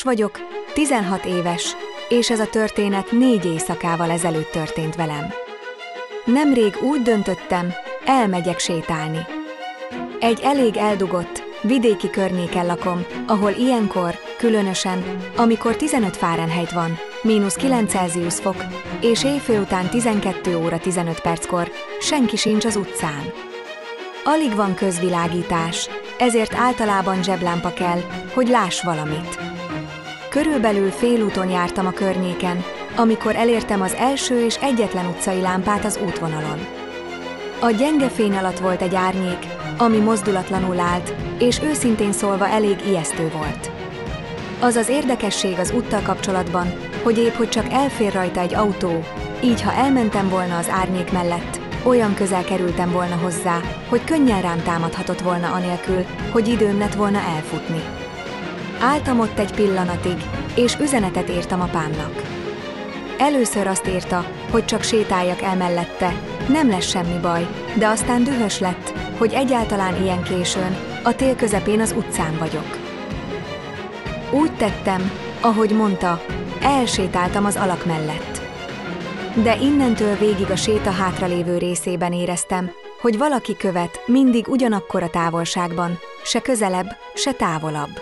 Vagyok, 16 éves, és ez a történet 4 éjszakával ezelőtt történt velem. Nemrég úgy döntöttem, elmegyek sétálni. Egy elég eldugott, vidéki környéken lakom, ahol ilyenkor, különösen, amikor 15 Fahrenheit van, -9 Celsius fok, és éjfél után 12 óra 15 perckor senki sincs az utcán. Alig van közvilágítás, ezért általában zseblámpa kell, hogy láss valamit. Körülbelül félúton jártam a környéken, amikor elértem az első és egyetlen utcai lámpát az útvonalon. A gyenge fény alatt volt egy árnyék, ami mozdulatlanul állt, és őszintén szólva elég ijesztő volt. Az az érdekesség az úttal kapcsolatban, hogy épp hogy csak elfér rajta egy autó, így ha elmentem volna az árnyék mellett, olyan közel kerültem volna hozzá, hogy könnyen rám támadhatott volna anélkül, hogy időm lett volna elfutni. Álltam ott egy pillanatig, és üzenetet írtam apámnak. Először azt írta, hogy csak sétáljak el mellette, nem lesz semmi baj, de aztán dühös lett, hogy egyáltalán ilyen későn, a tél közepén az utcán vagyok. Úgy tettem, ahogy mondta, elsétáltam az alak mellett. De innentől végig a séta hátralévő részében éreztem, hogy valaki követ mindig ugyanakkora távolságban, se közelebb, se távolabb.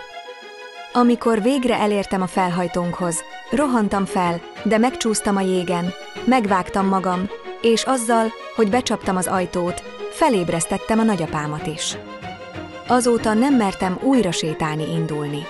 Amikor végre elértem a felhajtónkhoz, rohantam fel, de megcsúsztam a jégen, megvágtam magam, és azzal, hogy becsaptam az ajtót, felébresztettem a nagyapámat is. Azóta nem mertem újra sétálni indulni.